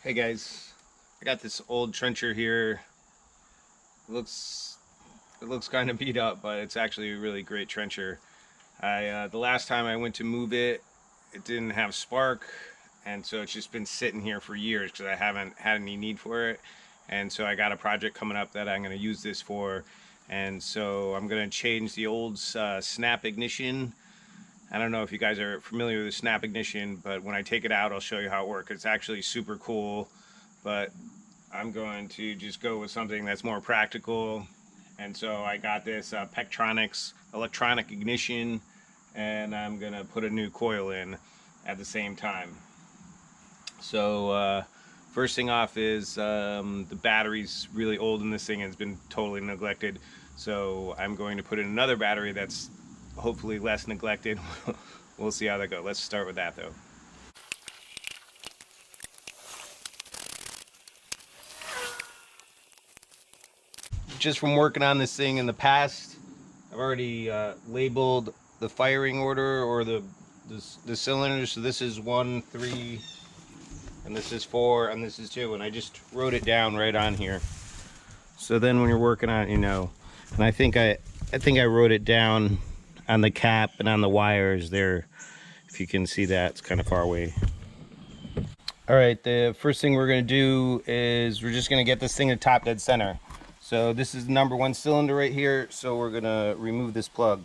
Hey guys, I got this old trencher here. It looks it looks kind of beat up, but it's actually a really great trencher. The last time I went to move it, it didn't have spark, and so it's just been sitting here for years because I haven't had any need for it. And so I got a project coming up that I'm going to use this for, and so I'm going to change the old snap ignition. I don't know if you guys are familiar with the snap ignition, but when I take it out, I'll show you how it works. It's actually super cool, but I'm going to just go with something that's more practical. And so I got this Pertronix electronic ignition, and I'm going to put a new coil in at the same time. So first thing off is the battery's really old in this thing and it's been totally neglected. So I'm going to put in another battery that's hopefully less neglected. We'll see how that goes. Let's start with that though. Just from working on this thing in the past, I've already labeled the firing order or the cylinders. So this is 1, 3, and this is 4, and this is 2, and I just wrote it down right on here. So then when you're working on it, you know. And I think I wrote it down on the cap and on the wires there. If you can see that, it's kind of far away. All right, the first thing we're going to do is we're just going to get this thing to top dead center. So this is the number 1 cylinder right here, so we're going to remove this plug.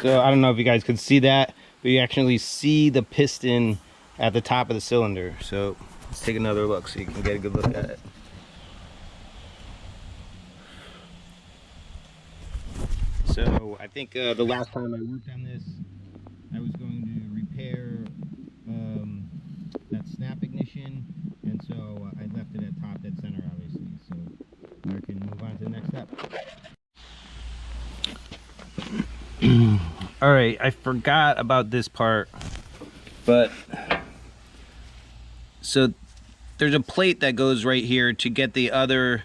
So I don't know if you guys could see that, but you actually see the piston at the top of the cylinder. So let's take another look so you can get a good look at it. So I think the last time I worked on this, I was going to repair that snap ignition, and so I left it at top dead center, obviously. So we can move on to the next step. All right, I forgot about this part, but so there's a plate that goes right here to get the other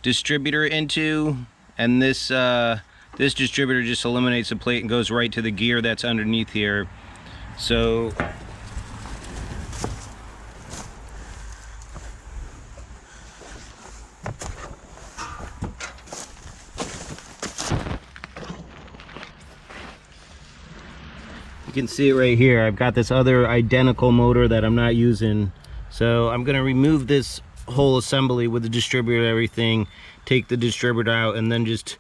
distributor into, and this this distributor just eliminates the plate and goes right to the gear that's underneath here. So you can see it right here. I've got this other identical motor that I'm not using. So I'm gonna remove this whole assembly with the distributor and everything, take the distributor out, and then just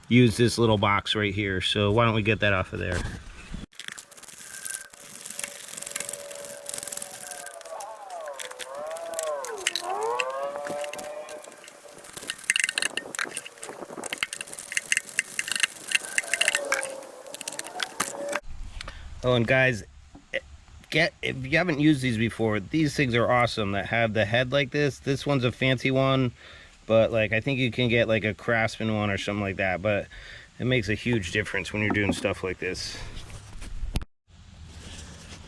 use this little box right here. So why don't we get that off of there? Oh, and guys, if you haven't used these before, these things are awesome that have the head like this. This one's a fancy one, but like I think you can get like a Craftsman one or something like that, but it makes a huge difference when you're doing stuff like this.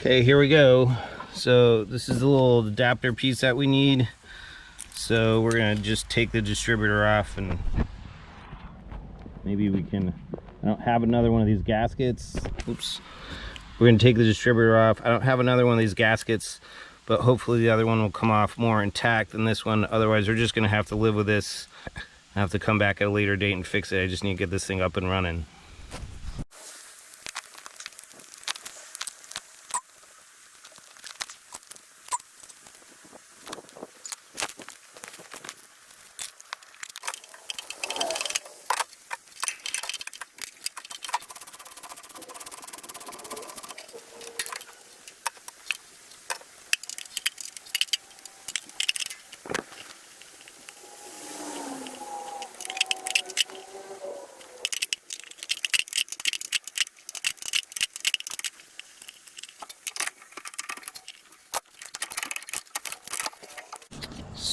Okay, here we go. So this is the little adapter piece that we need. So we're gonna just take the distributor off, and maybe we can, I don't have another one of these gaskets. Oops. We're gonna take the distributor off. I don't have another one of these gaskets, but hopefully the other one will come off more intact than this one. Otherwise, we're just gonna have to live with this. I have to come back at a later date and fix it. I just need to get this thing up and running.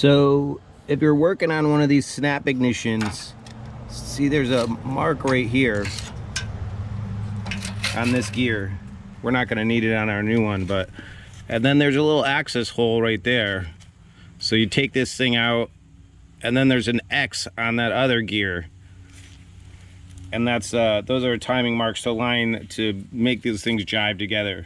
So if you're working on one of these snap ignitions, see there's a mark right here on this gear. We're not going to need it on our new one, but and then there's a little access hole right there. So you take this thing out, and then there's an X on that other gear, and that's those are timing marks to line to make these things jive together.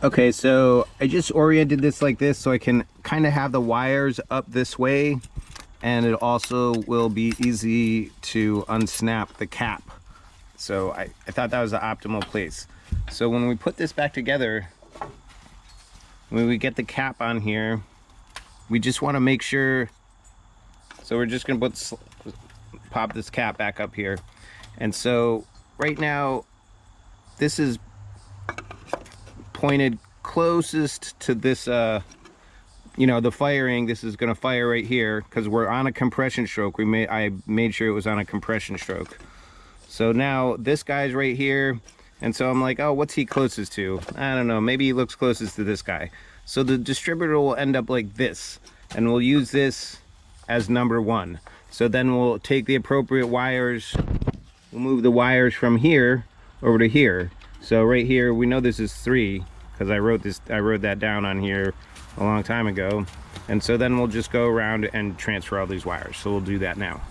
Okay, so I just oriented this like this so I can kind of have the wires up this way, and it also will be easy to unsnap the cap. So I thought that was the optimal place. So when we put this back together, when we get the cap on here, we just want to make sure, so we're just going to pop this cap back up here. And so right now, this is pointed closest to this you know, the firing. This is going to fire right here because we're on a compression stroke. I made sure it was on a compression stroke. So now this guy's right here, and so I'm like, oh, what's he closest to? I don't know, maybe he looks closest to this guy. So the distributor will end up like this, and we'll use this as number 1. So then we'll take the appropriate wires, we'll move the wires from here over to here. So right here, we know this is 3 because I wrote that down on here a long time ago. And so then we'll just go around and transfer all these wires. So we'll do that now.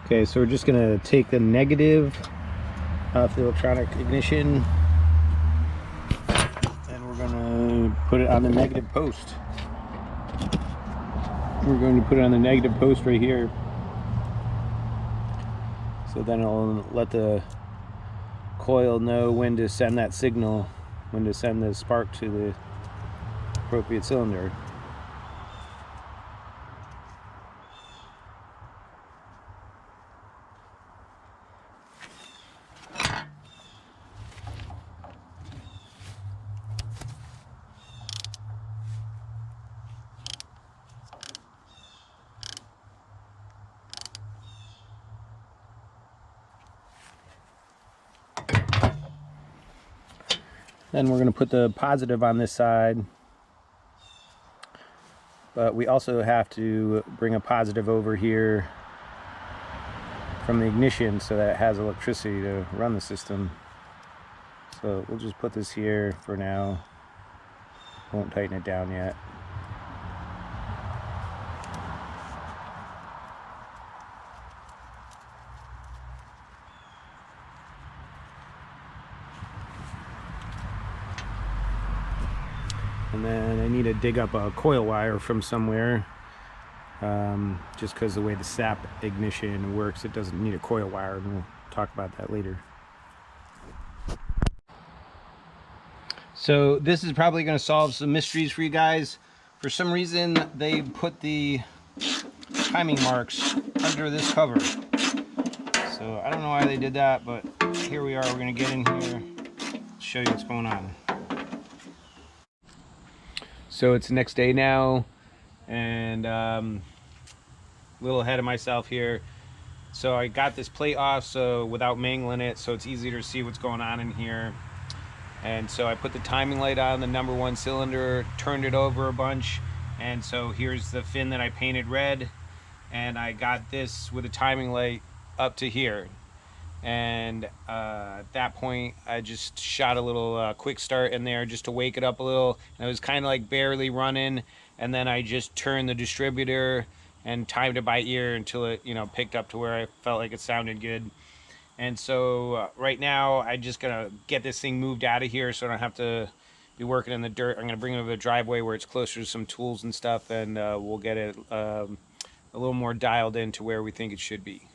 Okay, so we're just gonna take the negative off the electronic ignition, and we're gonna put it on the negative post. We're going to put it on the negative post right here. So then it'll let the coil know when to send that signal, when to send the spark to the appropriate cylinder. Then we're going to put the positive on this side, but we also have to bring a positive over here from the ignition so that it has electricity to run the system. So we'll just put this here for now. Won't tighten it down yet. And then I need to dig up a coil wire from somewhere, just because the way the sap ignition works, it doesn't need a coil wire, and we'll talk about that later. So this is probably going to solve some mysteries for you guys. For some reason, they put the timing marks under this cover. So I don't know why they did that, but here we are. We're going to get in here, show you what's going on. So it's the next day now, and a little ahead of myself here. So I got this plate off so without mangling it, so it's easier to see what's going on in here. And so I put the timing light on the number 1 cylinder, turned it over a bunch, and so here's the fin that I painted red, and I got this with a timing light up to here. And at that point I just shot a little quick start in there just to wake it up a little, and it was kind of like barely running, and then I just turned the distributor and timed it by ear until it, you know, picked up to where I felt like it sounded good. And so right now I'm just gonna get this thing moved out of here so I don't have to be working in the dirt. I'm gonna bring it over the driveway where it's closer to some tools and stuff, and we'll get it a little more dialed in to where we think it should be.